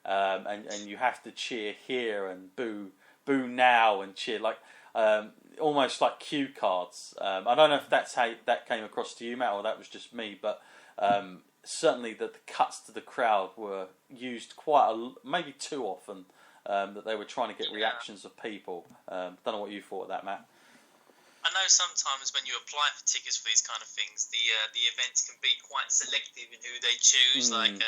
and you have to cheer here and boo now and cheer like almost like cue cards. I don't know if that's how that came across to you, Matt, or that was just me, but certainly that the cuts to the crowd were used maybe too often. That they were trying to get reactions of people. Don't know what you thought of that, Matt. I know sometimes when you apply for tickets for these kind of things, the events can be quite selective in who they choose, like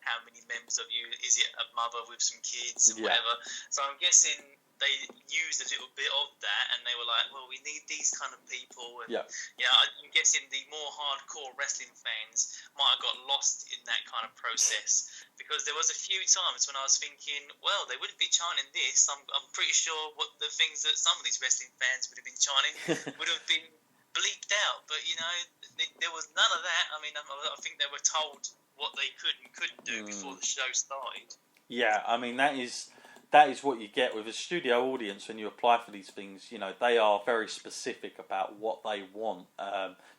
how many members of you, is it a mother with some kids and whatever. So I'm guessing they used a little bit of that, and they were like, well, we need these kind of people. And, I'm guessing the more hardcore wrestling fans might have got lost in that kind of process, because there was a few times when I was thinking, well, they wouldn't be chanting this. I'm pretty sure what the things that some of these wrestling fans would have been chanting would have been bleeped out. But, there was none of that. I mean, I think they were told what they could and couldn't do before the show started. Yeah, I mean, that is what you get with a studio audience when you apply for these things. They are very specific about what they want,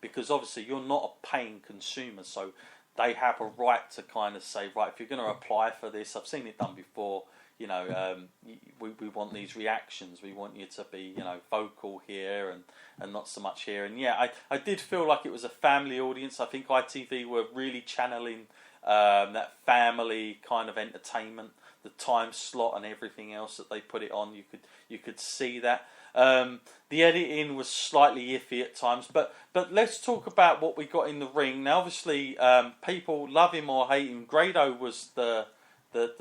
because obviously you're not a paying consumer, so they have a right to kind of say, right, if you're going to apply for this, I've seen it done before, we want these reactions, we want you to be, vocal here and not so much here. And I did feel like it was a family audience. I think ITV were really channeling that family kind of entertainment, the time slot and everything else that they put it on. You could see that. The editing was slightly iffy at times, but let's talk about what we got in the ring. Now, obviously, people love him or hate him. Grado was the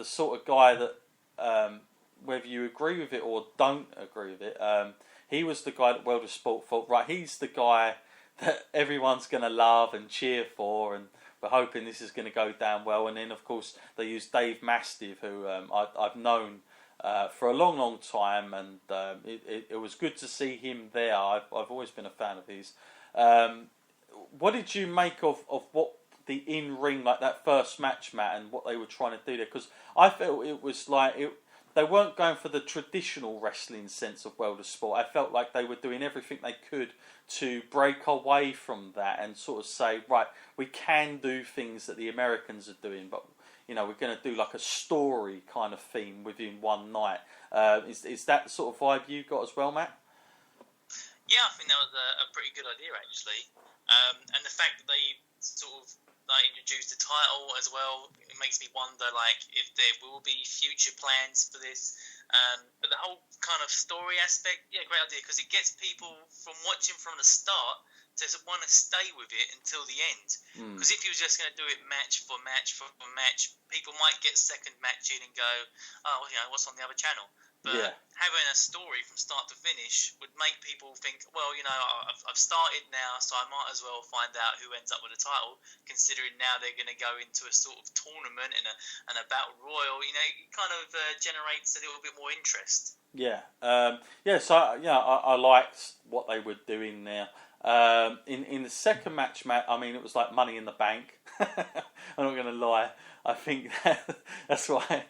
sort of guy that, whether you agree with it or don't agree with it, he was the guy that World of Sport thought, right, he's the guy that everyone's going to love and cheer for, and we're hoping this is going to go down well. And then, of course, they used Dave Mastiff, who I've known for a long, long time, and it was good to see him there. I've always been a fan of his. What did you make of what the in-ring, like that first match, Matt, and what they were trying to do there? Because I felt it was like they weren't going for the traditional wrestling sense of World of Sport. I felt like they were doing everything they could to break away from that and sort of say, right, we can do things that the Americans are doing, but we're going to do like a story kind of theme within one night. Is that the sort of vibe you got as well, Matt? Yeah, I think that was a pretty good idea, actually. And the fact that they sort of introduced the title as well, it makes me wonder, like, if there will be future plans for this. But the whole kind of story aspect, great idea, because it gets people from watching from the start to want to stay with it until the end. Because if you were just going to do it match for match for match, people might get second match in and go, oh, what's on the other channel? But having a story from start to finish would make people think, well, I've started now, so I might as well find out who ends up with the title, considering now they're going to go into a sort of tournament and a battle royal. It kind of generates a little bit more interest. So I liked what they were doing there. In the second match, Matt, I mean, it was like Money in the Bank. I'm not going to lie. I think that's why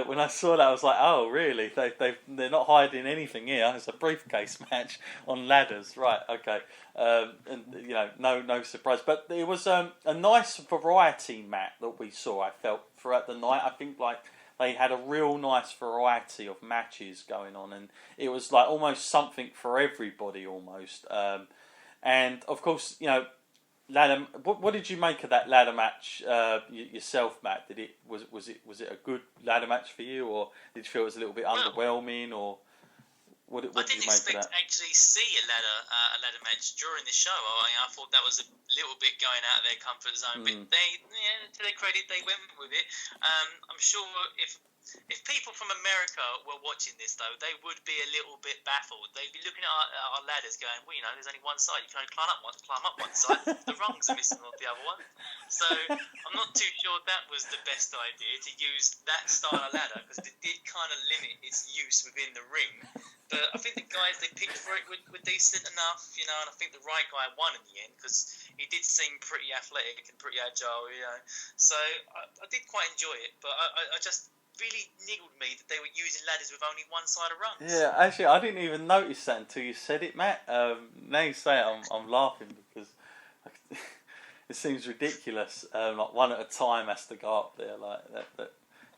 when I saw that, I was like, oh, really? They're not hiding anything here. It's a briefcase match on ladders, right? Okay, and no surprise. But it was a nice variety, Matt, that we saw. I felt throughout the night. I think like they had a real nice variety of matches going on, and it was like almost something for everybody, almost. And of course, ladder. What did you make of that ladder match yourself, Matt? Was it a good ladder match for you, or did you feel it was a little bit underwhelming, or what did you make of that? I didn't expect to actually see a ladder match during the show. I thought that was a little bit going out of their comfort zone, but to their credit, they went with it. I'm sure if people from America were watching this, though, they would be a little bit baffled. They'd be looking at our ladders going, well, there's only one side. You can only climb up one side. The rungs are missing off the other one. So I'm not too sure that was the best idea to use that style of ladder, because it did kind of limit its use within the ring. But I think the guys they picked for it were decent enough, and I think the right guy won in the end, because he did seem pretty athletic and pretty agile, So I did quite enjoy it, but I just really niggled me that they were using ladders with only one side of rungs. Yeah, actually, I didn't even notice that until you said it, Matt. Now you say it, I'm laughing because it seems ridiculous. Like one at a time has to go up there like that.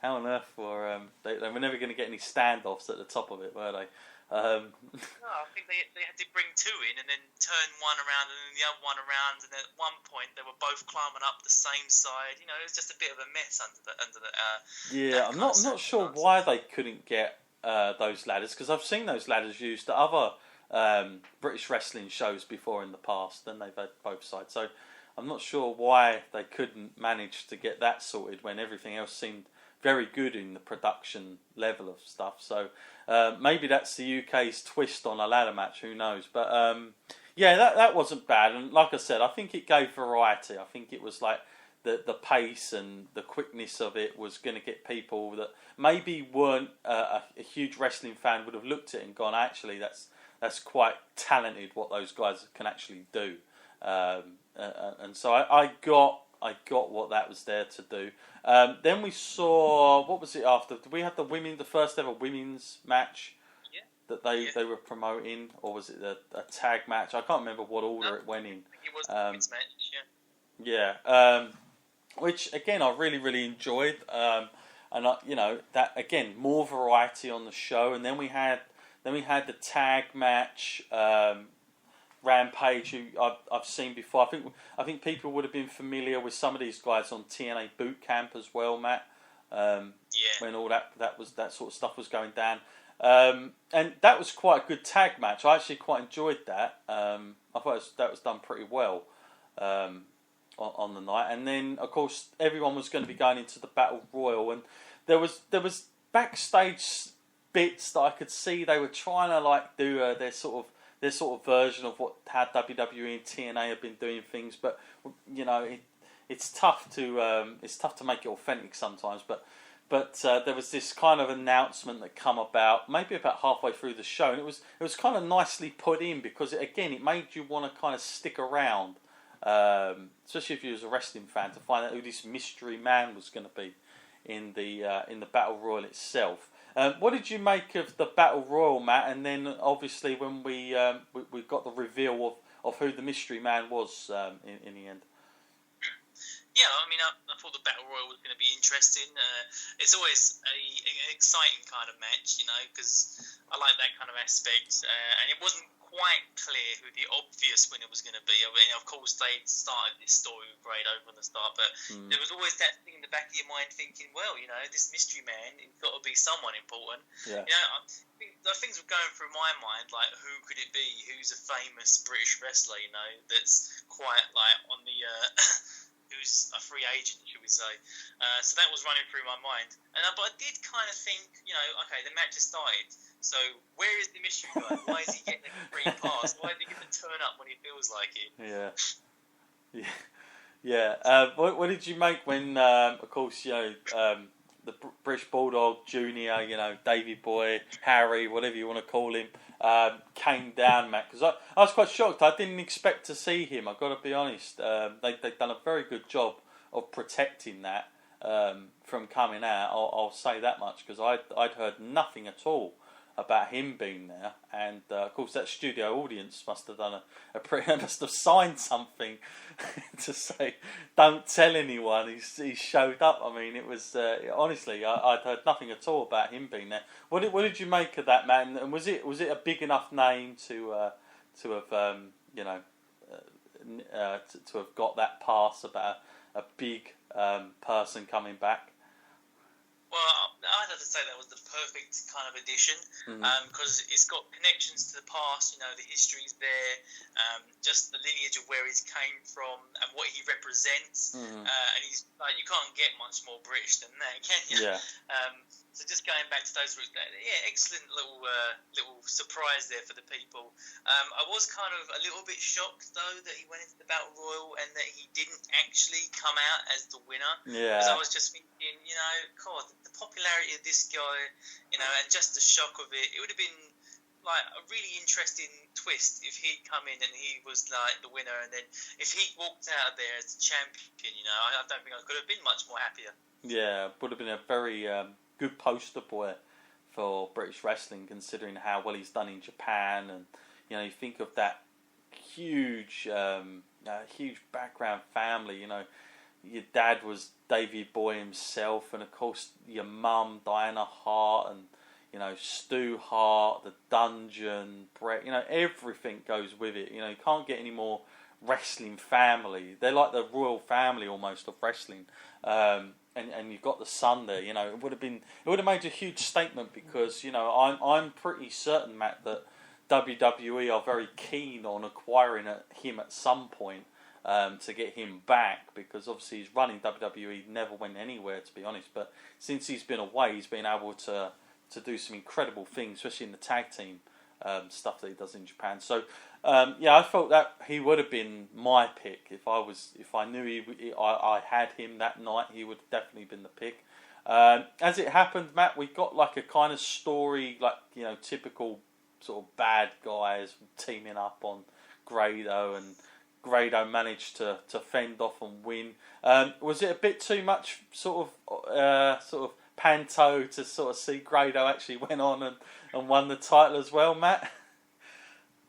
How on earth were they were never going to get any standoffs at the top of it, were they? No, I think they had to bring two in and then turn one around and then the other one around, and at one point they were both climbing up the same side. You know, it was just a bit of a mess under the. Yeah, I'm not sure why they couldn't get those ladders, because I've seen those ladders used at other British wrestling shows before in the past, and they've had both sides. So I'm not sure why they couldn't manage to get that sorted when everything else seemed very good in the production level of stuff. So maybe that's the UK's twist on a ladder match, who knows. But yeah, that wasn't bad. And like I said, I think it gave variety. I think it was like the pace and the quickness of it was going to get people that maybe weren't a huge wrestling fan would have looked at it and gone, actually, that's quite talented what those guys can actually do. And so I got what that was there to do. Then we saw, what was it after? Did we have the first ever women's match that they were promoting, or was it a tag match? I can't remember what order it went in. It was a women's match, yeah. Which again I really enjoyed, and that again, more variety on the show. And then we had the tag match. Rampage, who I've seen before. I think people would have been familiar with some of these guys on TNA Boot Camp as well, Matt. When all that sort of stuff was going down, and that was quite a good tag match. I actually quite enjoyed that. I thought that was done pretty well on the night. And then of course everyone was going to be going into the Battle Royal, and there was backstage bits that I could see they were trying to like do their sort of version of how WWE and TNA have been doing things, but it's tough to make it authentic sometimes. But there was this kind of announcement that come about maybe about halfway through the show, and it was kind of nicely put in, because it made you want to kind of stick around, especially if you was a wrestling fan, to find out who this mystery man was going to be in the Battle Royal itself. What did you make of the Battle Royal, Matt? And then obviously when we got the reveal of who the mystery man was in the end. Yeah, I mean, I thought the Battle Royal was going to be interesting. It's always an exciting kind of match, because I like that kind of aspect. And it wasn't quite clear who the obvious winner was going to be. I mean, of course, they started this story with Grade over on the start, but there was always that thing in the back of your mind thinking, well, this mystery man, it's got to be someone important. Yeah. The things were going through my mind, like, who could it be? Who's a famous British wrestler, that's quite, like, on the... who's a free agent, should we say. So that was running through my mind. But I did kind of think, okay, the match has started. So where is the mystery guy? Why is he getting a free pass? Why is he going to turn up when he feels like it? Yeah. What did you make when, of course, the British Bulldog Junior, Davey Boy, Harry, whatever you want to call him, came down, Matt? Because I was quite shocked. I didn't expect to see him. I've got to be honest. They've done a very good job of protecting that from coming out. I'll say that much, because I'd heard nothing at all about him being there, and of course that studio audience must have done must have signed something to say, don't tell anyone he showed up. I mean, it was honestly, I'd heard nothing at all about him being there. What did you make of that, man? And was it a big enough name to have to have got that pass about a big person coming back? Well, I'd have to say that was the perfect kind of addition, because it's got connections to the past. The history's there, just the lineage of where he's came from and what he represents. And he's like, you can't get much more British than that, can you? Yeah. So just going back to those roots, excellent little surprise there for the people. I was kind of a little bit shocked though that he went into the Battle Royal and that he didn't actually come out as the winner. Yeah. Because I was just thinking, God, the popularity of this guy, and just the shock of it, it would have been like a really interesting twist if he'd come in and he was like the winner, and then if he walked out of there as the champion, I don't think I could have been much more happier. Yeah, would have been a very good poster boy for British wrestling, considering how well he's done in Japan, and you think of that huge background family. your dad was Davey Boy himself, and of course your mum Diana Hart, and Stu Hart, the Dungeon, Brett. Everything goes with it. You can't get any more wrestling family. They're like the royal family almost of wrestling. And you've got the son there. It would have made a huge statement because I'm pretty certain, Matt, that WWE are very keen on acquiring him at some point to get him back, because obviously he's running WWE, never went anywhere, to be honest. But since he's been away, he's been able to do some incredible things, especially in the tag team stuff that he does in Japan. So I felt that he would have been my pick if I knew I had him that night. He would have definitely been the pick. As it happened, Matt, we got like a kind of story, like typical sort of bad guys teaming up on Grado, and Grado managed to fend off and win. Was it a bit too much sort of panto to sort of see Grado actually went on and won the title as well, Matt?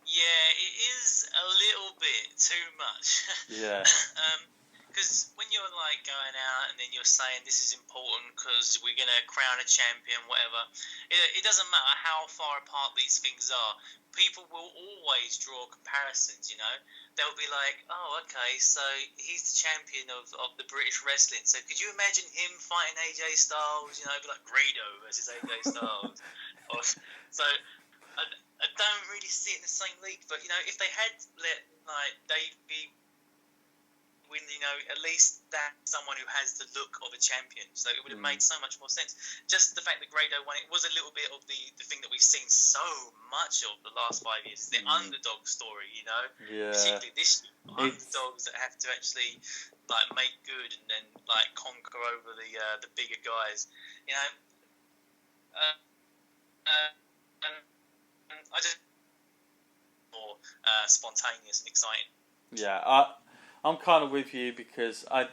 Yeah, it is a little bit too much. Yeah. Because when you're like going out and then you're saying this is important because we're going to crown a champion, whatever, it doesn't matter how far apart these things are. People will always draw comparisons, They'll be like, oh, okay, so he's the champion of the British wrestling. So could you imagine him fighting AJ Styles? It'd be like Grado versus AJ Styles. So I don't really see it in the same league. But, if they had let Davey win, at least that's someone who has the look of a champion. So it would have made so much more sense. Just the fact that Grado won it was a little bit of the thing that we've seen so much of the last 5 years, the underdog story, Yeah. Particularly this year, underdogs that have to actually make good and then conquer over the bigger guys. I just more spontaneous and exciting. Yeah, I'm kind of with you, because I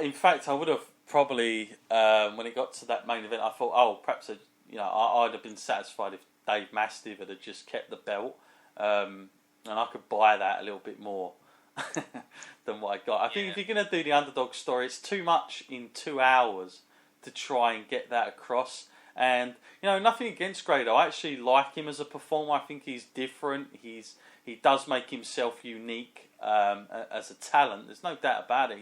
in fact, I would have probably when it got to that main event, I thought, perhaps I'd have been satisfied if Dave Mastiff had just kept the belt, and I could buy that a little bit more than what I got. I think if you're going to do the underdog story, it's too much in 2 hours to try and get that across. And nothing against Grado. I actually like him as a performer. I think he's different. He does make himself unique as a talent. There's no doubt about it.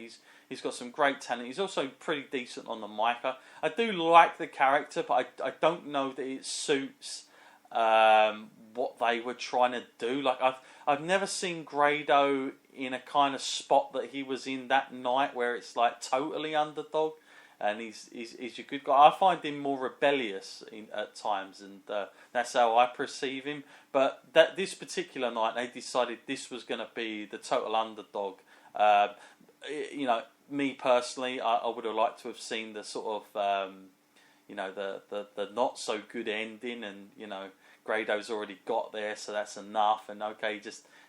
He's got some great talent. He's also pretty decent on the mic. I do like the character, but I don't know that it suits what they were trying to do. Like I've never seen Grado in a kind of spot that he was in that night, where it's like totally underdog. And he's a good guy. I find him more rebellious at times, and that's how I perceive him. But this particular night, they decided this was going to be the total underdog. Me personally, I would have liked to have seen the sort of, the not so good ending, and Grado's already got there, so that's enough. And okay,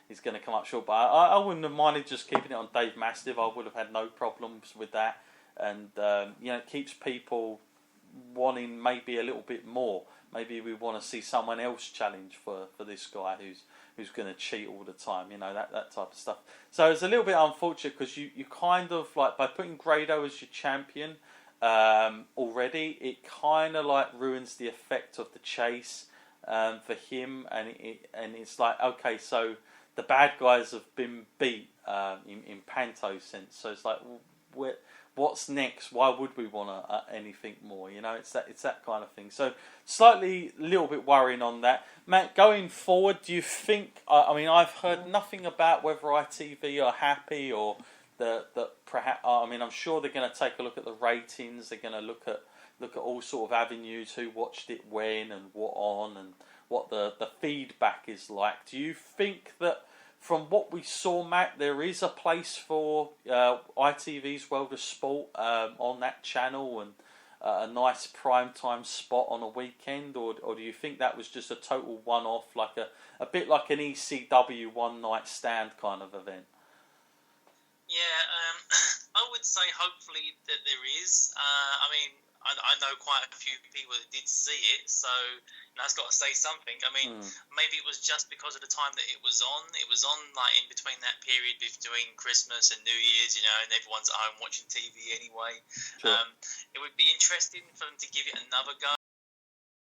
he's going to come up short. But I wouldn't have minded just keeping it on Dave Mastiff. I would have had no problems with that. And it keeps people wanting maybe a little bit more. Maybe we want to see someone else challenge for this guy who's going to cheat all the time. That type of stuff. So it's a little bit unfortunate, because you kind of by putting Grado as your champion already, it kind of ruins the effect of the chase for him. And it's like, okay, so the bad guys have been beat in Panto sense. So it's like, what's next? Why would we want anything more? It's that kind of thing. So slightly, little bit worrying on that. Matt, going forward, do you think? I've heard nothing about whether ITV are happy, or that perhaps. I'm sure they're going to take a look at the ratings. They're going to look at all sort of avenues, who watched it when and what on, and what the feedback is like. Do you think that, from what we saw, Matt, there is a place for ITVs World of Sport on that channel, and a nice primetime spot on a weekend, or do you think that was just a total one-off, like a bit like an ECW one-night stand kind of event? Yeah, I would say hopefully that there is. I know quite a few people that did see it, so that's got to say something. I mean, maybe it was just because of the time that it was on. It was on like in between that period between Christmas and New Year's, and everyone's at home watching TV anyway. Sure. It would be interesting for them to give it another go.